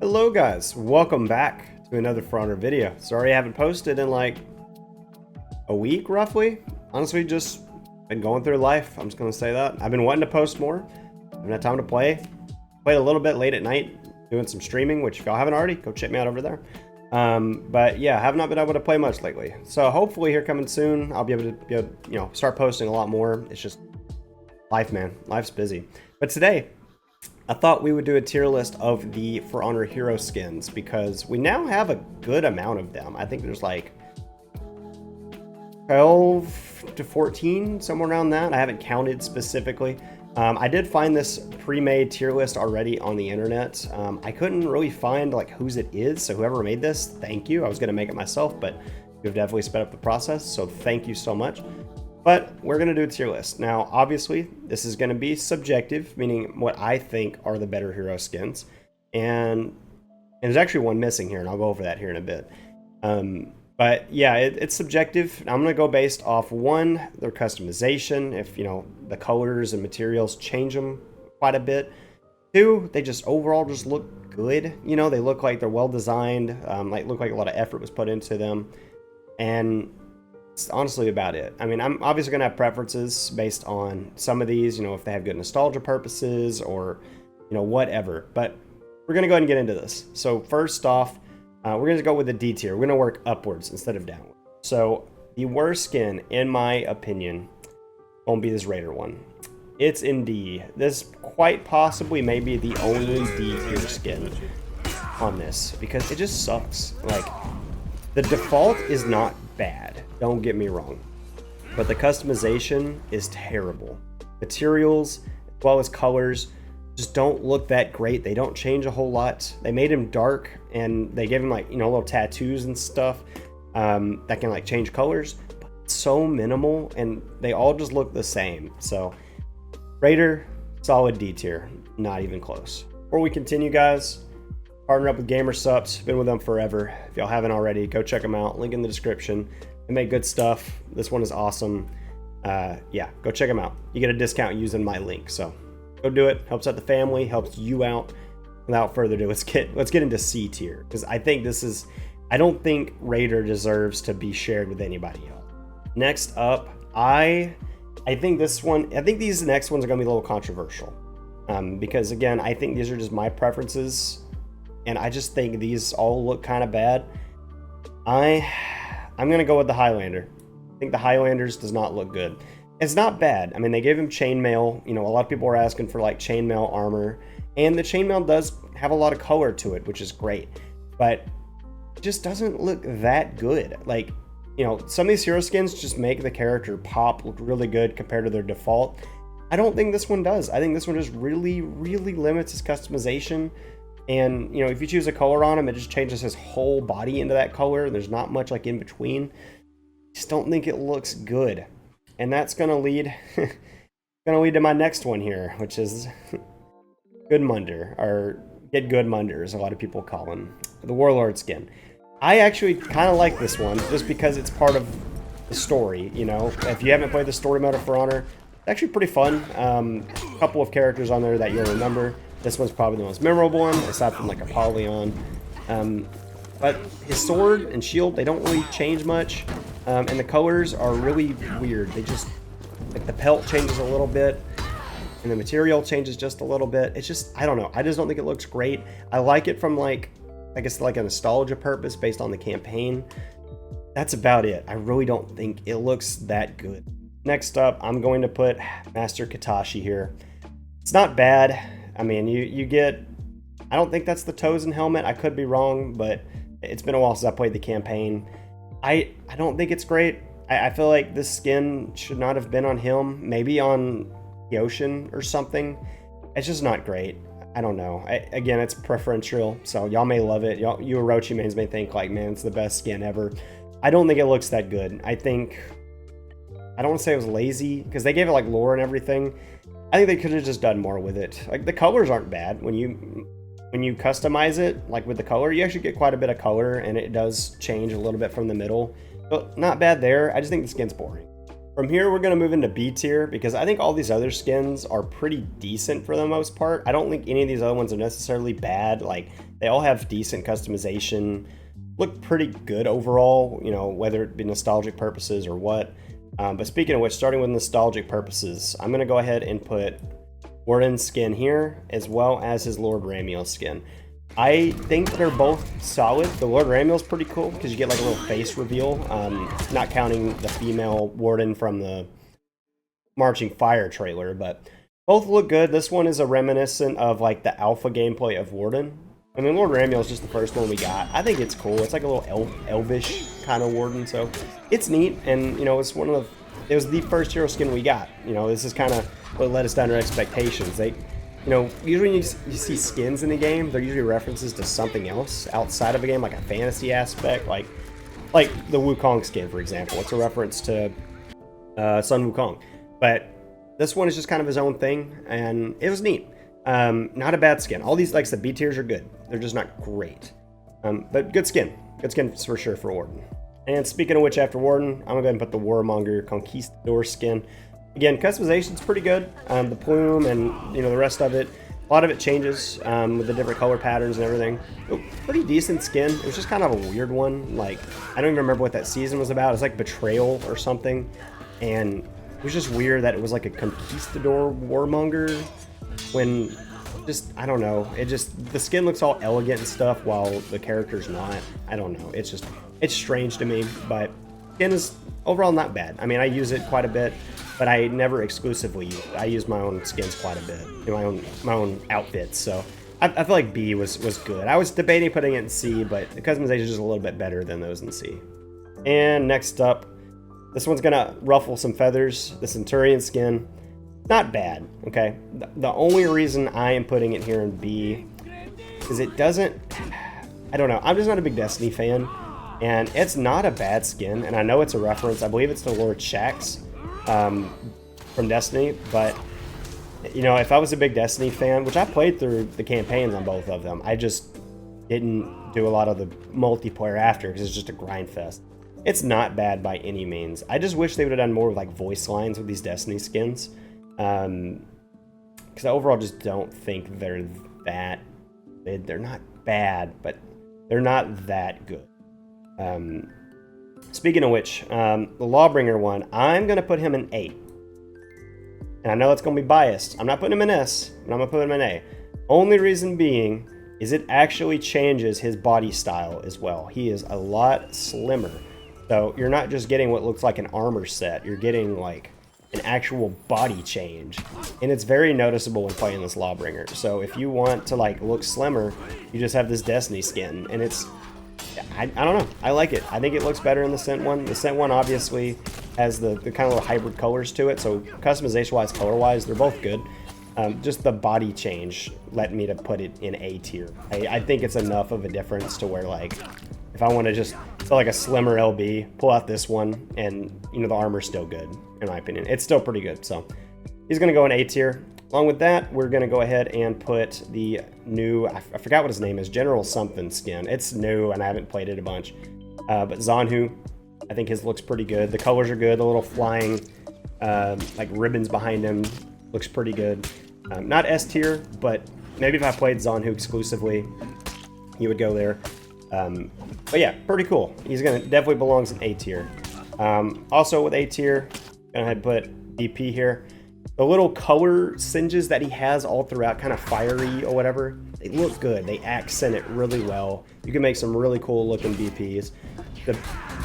Hello guys, welcome back to another For Honor video. Sorry I haven't posted in like a week roughly. Honestly, just been going through life. I'm just gonna say that. I've been wanting to post more. Haven't had time to play. Played a little bit late at night, doing some streaming, which if y'all haven't already, go check me out over there. But yeah, I have not been able to play much lately. So hopefully here coming soon, I'll be able to start posting a lot more. It's just life, man. Life's busy. But today, I thought we would do a tier list of the For Honor hero skins because we now have a good amount of them. I think there's like 12 to 14, somewhere around that. I haven't counted specifically. I did find this pre-made tier list already on the internet. I couldn't really find like whose it is, so whoever made this, thank you. I was gonna make it myself, but you've definitely sped up the process, so thank you so much. But we're going to do a tier list. Now, obviously, this is going to be subjective, meaning what I think are the better hero skins. And there's actually one missing here, and I'll go over that here in a bit. But yeah, it's subjective. I'm going to go based off, one, their customization, if, the colors and materials change them quite a bit. Two, they just overall just look good. They look like they're well designed, look like a lot of effort was put into them. And it's honestly about it. I mean, I'm obviously going to have preferences based on some of these, if they have good nostalgia purposes or, whatever. But we're going to go ahead and get into this. So first off, we're going to go with the D tier. We're going to work upwards instead of downward. So the worst skin, in my opinion, won't be this Raider one. It's in D. This quite possibly may be the only D tier skin on this because it just sucks. Like, the default is not bad. Don't get me wrong, but the customization is terrible. Materials, as well as colors, just don't look that great. They don't change a whole lot. They made him dark, and they gave him little tattoos and stuff that can change colors, but so minimal, and they all just look the same. So, Raider, solid D tier, not even close. Before we continue, guys, partner up with GamerSupps. Been with them forever. If y'all haven't already, go check them out. Link in the description. They make good stuff. This one is awesome. Yeah, go check them out. You get a discount using my link, so go do it. Helps out the family, helps you out. Without further ado, let's get into C tier, because I don't think Raider deserves to be shared with anybody else. Next up, I think these next ones are gonna be a little controversial, because again, I think these are just my preferences, and I just think these all look kind of bad. I'm going to go with the Highlander. I think the Highlanders does not look good. It's not bad. I mean, they gave him chainmail. A lot of people are asking for chainmail armor. And the chainmail does have a lot of color to it, which is great. But it just doesn't look that good. Some of these hero skins just make the character pop look really good compared to their default. I don't think this one does. I think this one just really, really limits his customization. And, if you choose a color on him, it just changes his whole body into that color. There's not much in between. Just don't think it looks good. And that's going to lead to my next one here, which is Goodmunder, or Get Goodmunder, as a lot of people call him. The Warlord skin. I actually kind of like this one, just because it's part of the story, If you haven't played the story mode of For Honor, it's actually pretty fun. A couple of characters on there that you'll remember. This one's probably the most memorable one, aside from Apollyon. But his sword and shield, they don't really change much. And the colors are really weird. They just, the pelt changes a little bit, and the material changes just a little bit. It's just, I don't know. I just don't think it looks great. I like it from I guess a nostalgia purpose based on the campaign. That's about it. I really don't think it looks that good. Next up, I'm going to put Master Katashi here. It's not bad. I mean, you get, I don't think that's the Tozen helmet. I could be wrong, but it's been a while since I played the campaign. I don't think it's great. I feel like this skin should not have been on him. Maybe on the ocean or something. It's just not great. I don't know. Again, it's preferential, so y'all may love it. You Orochi mains may think man, it's the best skin ever. I don't think it looks that good. I don't want to say it was lazy, because they gave it lore and everything. I think they could have just done more with it. The colors aren't bad. When you customize it, with the color, you actually get quite a bit of color, and it does change a little bit from the middle. But not bad there. I just think the skin's boring. From here, we're going to move into B tier, because I think all these other skins are pretty decent for the most part. I don't think any of these other ones are necessarily bad. They all have decent customization, look pretty good overall, you know, whether it be nostalgic purposes or what. But speaking of which, starting with nostalgic purposes, I'm going to go ahead and put Warden's skin here, as well as his Lord Ramiel skin. I think they're both solid. The Lord Ramiel's pretty cool because you get like a little face reveal, not counting the female Warden from the Marching Fire trailer, but both look good. This one is a reminiscent of like the alpha gameplay of Warden. I mean, Lord Ramiel is just the first one we got. I think it's cool. It's like a little elvish kind of Warden, so it's neat. And, you know, it was the first hero skin we got. You know, this is kind of what let us down our expectations. You know, usually when you see skins in a game, they're usually references to something else outside of a game, like a fantasy aspect, like the Wukong skin, for example. It's a reference to Sun Wukong. But this one is just kind of his own thing, and it was neat. Not a bad skin. All these, like I said, B tiers are good. They're just not great. But good skin. Good skin for sure for Warden. And speaking of which, after Warden, I'm going to go ahead and put the Warmonger Conquistador skin. Again, customization's pretty good. The plume and, you know, the rest of it, a lot of it changes with the different color patterns and everything. Pretty decent skin. It was just kind of a weird one. Like, I don't even remember what that season was about. It was like Betrayal or something. And it was just weird that it was like a Conquistador Warmonger when just, I don't know. The skin looks all elegant and stuff while the character's not. I don't know. It's strange to me, but skin is overall not bad. I mean, I use it quite a bit, but I never exclusively use it. I use my own skins quite a bit, my own outfits. So I feel like B was good. I was debating putting it in C, but the customization is just a little bit better than those in C. And next up, this one's gonna ruffle some feathers. The Centurion skin, not bad. Okay, the only reason I am putting it here in B is it doesn't. I don't know. I'm just not a big Destiny fan. And it's not a bad skin, and I know it's a reference. I believe it's to Lord Shaxx from Destiny, but, you know, if I was a big Destiny fan, which I played through the campaigns on both of them, I just didn't do a lot of the multiplayer after because it's just a grind fest. It's not bad by any means. I just wish they would have done more with, like, voice lines with these Destiny skins, because I overall just don't think they're that good. They're not bad, but they're not that good. Speaking of which, the Lawbringer one, I'm going to put him in A. And I know it's going to be biased. I'm not putting him in S, but I'm going to put him in A. Only reason being is it actually changes his body style as well. He is a lot slimmer. So you're not just getting what looks like an armor set. You're getting like an actual body change. And it's very noticeable when playing this Lawbringer. So if you want to like look slimmer, you just have this Destiny skin. And it's... I don't know. I like it. I think it looks better in the Scent one. The Scent one obviously has the kind of little hybrid colors to it. So customization-wise, color-wise, they're both good. Just the body change led me to put it in A tier. I think it's enough of a difference to where, like, if I want to just feel like a slimmer LB, pull out this one, and, you know, the armor's still good, in my opinion. It's still pretty good. So he's going to go in A tier. Along with that, we're going to go ahead and put the new, I forgot what his name is, General something skin. It's new, and I haven't played it a bunch. But Zanhu, I think his looks pretty good. The colors are good. The little flying, like, ribbons behind him looks pretty good. Not S tier, but maybe if I played Zanhu exclusively, he would go there. But yeah, pretty cool. He's going to definitely belongs in A tier. Also with A tier, going to put BP here. The little color singes that he has all throughout, kind of fiery or whatever, they look good. They accent it really well. You can make some really cool looking BPs. The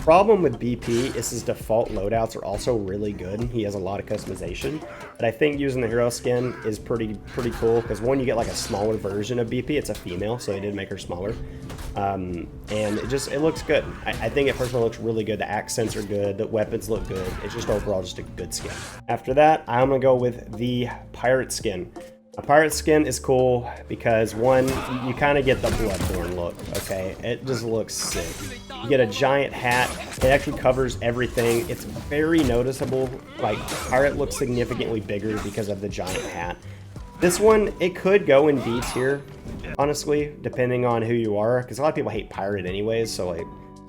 problem with BP is his default loadouts are also really good. He has a lot of customization, but I think using the hero skin is pretty cool because one, you get like a smaller version of BP. It's a female, so they did make her smaller, and it looks good. I think it personally looks really good. The accents are good. The weapons look good. It's just overall just a good skin. After that, I'm gonna go with the pirate skin. A pirate skin is cool because, one, you kind of get the Bloodborne look, okay? It just looks sick. You get a giant hat. It actually covers everything. It's very noticeable. Like, pirate looks significantly bigger because of the giant hat. This one, it could go in B tier, honestly, depending on who you are, because a lot of people hate pirate anyways, so, like,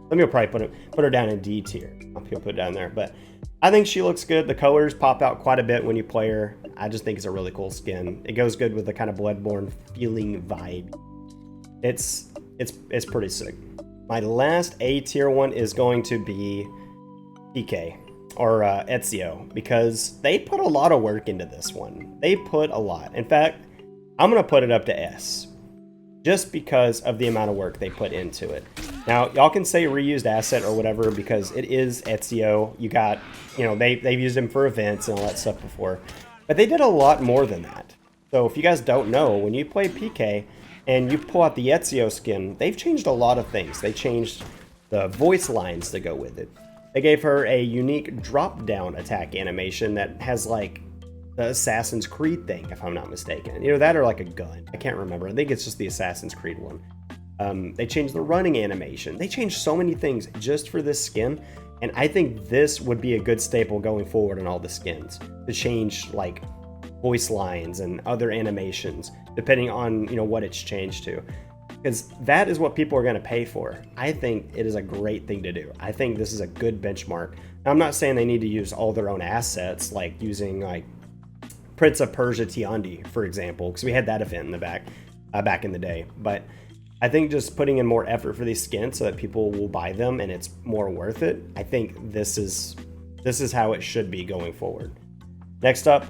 let me probably put her down in D tier. I'll put it down there, but I think she looks good. The colors pop out quite a bit when you play her. I just think it's a really cool skin. It goes good with the kind of Bloodborne feeling vibe. it's pretty sick. My last A tier one is going to be PK or Ezio, because they put a lot of work into this one. They put a lot. In fact, I'm gonna put it up to S, just because of the amount of work they put into it. Now, y'all can say reused asset or whatever, because it is Ezio. You got, you know, they've used him for events and all that stuff before, but they did a lot more than that. So if you guys don't know, when you play PK and you pull out the Ezio skin, they've changed a lot of things. They changed the voice lines to go with it. They gave her a unique drop-down attack animation that has like the Assassin's Creed thing, if I'm not mistaken. You know, that or like a gun. I can't remember. I think it's just the Assassin's Creed one. They changed the running animation. They changed so many things just for this skin, and I think this would be a good staple going forward in all the skins, to change like voice lines and other animations depending on, you know, what it's changed to, because that is what people are going to pay for. I think it is a great thing to do. I think this is a good benchmark. Now, I'm not saying they need to use all their own assets, like using like Prince of Persia Tiandi, for example, because we had that event in the back in the day. But I think just putting in more effort for these skins so that people will buy them and it's more worth it. I think this is how it should be going forward. Next up,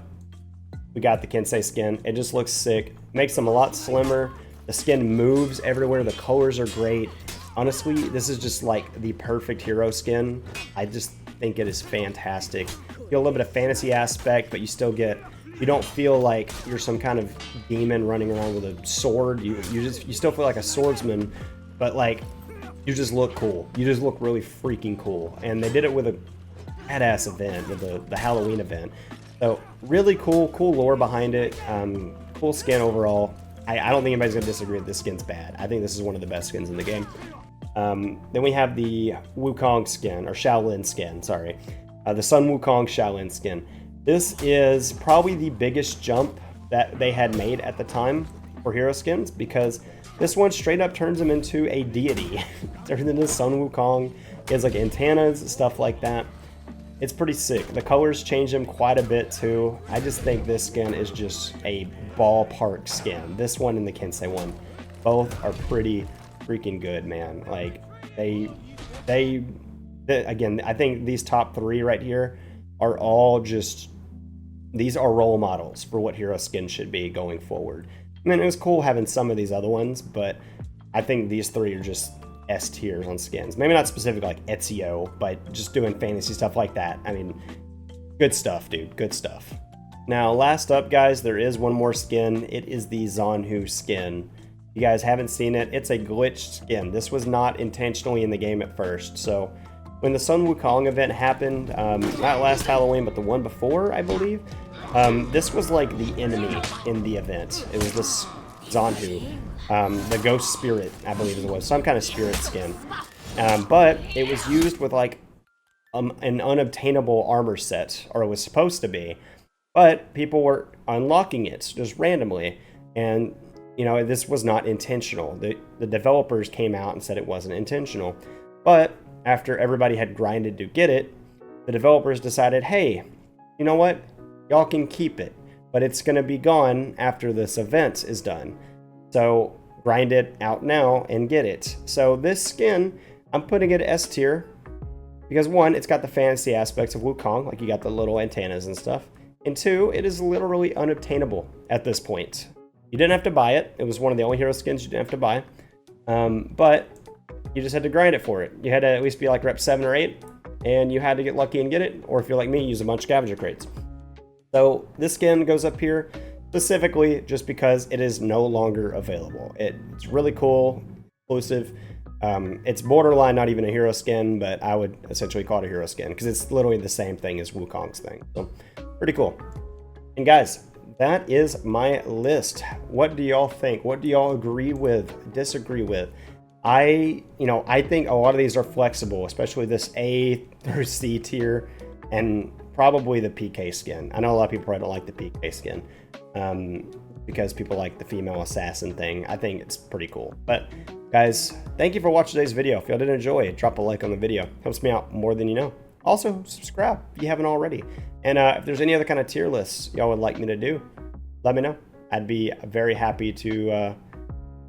we got the Kensei skin. It just looks sick. Makes them a lot slimmer. The skin moves everywhere. The colors are great. Honestly, this is just like the perfect hero skin. I just think it is fantastic. You get a little bit of fantasy aspect, but you still get, you don't feel like you're some kind of demon running around with a sword. You still feel like a swordsman, but like you just look cool. You just look really freaking cool. And they did it with a badass event, with the Halloween event. So really cool lore behind it. Cool skin overall. I don't think anybody's gonna disagree that this skin's bad. I think this is one of the best skins in the game. Then we have the Wukong skin, or Shaolin skin, sorry. The Sun Wukong Shaolin skin. This is probably the biggest jump that they had made at the time for hero skins, because this one straight up turns him into a deity. Turns into Sun Wukong. He has like antennas, stuff like that. It's pretty sick. The colors change him quite a bit too. I just think this skin is just a ballpark skin. This one and the Kensei one, both are pretty freaking good, man. Like again, I think these top three right here are all just, these are role models for what hero skin should be going forward. I mean, it was cool having some of these other ones, but I think these three are just S tiers on skins. Maybe not specific like Ezio, but just doing fantasy stuff like that. I mean, good stuff, dude. Good stuff. Now, last up, guys, there is one more skin. It is the Zanhu skin. If you guys haven't seen it, it's a glitched skin. This was not intentionally in the game at first. So when the Sun Wukong event happened, not last Halloween, but the one before, I believe, this was like the enemy in the event. It was this Zanhu, the ghost spirit, I believe it was, some kind of spirit skin. But it was used with like an unobtainable armor set, or it was supposed to be. But people were unlocking it just randomly, and you know, this was not intentional. The developers came out and said it wasn't intentional. But after everybody had grinded to get it, the developers decided, hey, you know what? Y'all can keep it, but it's going to be gone after this event is done. So grind it out now and get it. So this skin, I'm putting it S tier because one, it's got the fantasy aspects of Wukong, like you got the little antennas and stuff. And two, it is literally unobtainable at this point. You didn't have to buy it. It was one of the only hero skins you didn't have to buy. But you just had to grind it for it. You had to at least be like rep 7 or 8, and you had to get lucky and get it. Or if you're like me, use a bunch of scavenger crates. So this skin goes up here specifically just because it is no longer available. It's really cool, exclusive. It's borderline not even a hero skin, but I would essentially call it a hero skin because it's literally the same thing as Wukong's thing. So pretty cool. And guys, that is my list. What do y'all think? What do y'all agree with, disagree with? I think a lot of these are flexible, especially this A through C tier, and probably the PK skin. I know a lot of people probably don't like the PK skin because people like the female assassin thing. I think it's pretty cool. But guys, thank you for watching today's video. If y'all did enjoy it, drop a like on the video. Helps me out more than you know. Also, subscribe if you haven't already. And if there's any other kind of tier lists y'all would like me to do, let me know. I'd be very happy to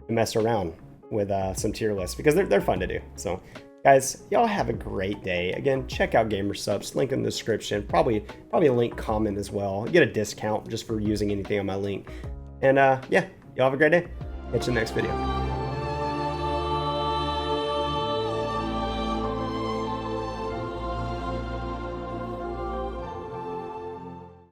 mess around. with some tier lists because they're fun to do. So guys, y'all have a great day. Again, check out Gamersupps, link in the description, probably a link comment as well. You get a discount just for using anything on my link. And yeah, y'all have a great day. Catch you in the next video.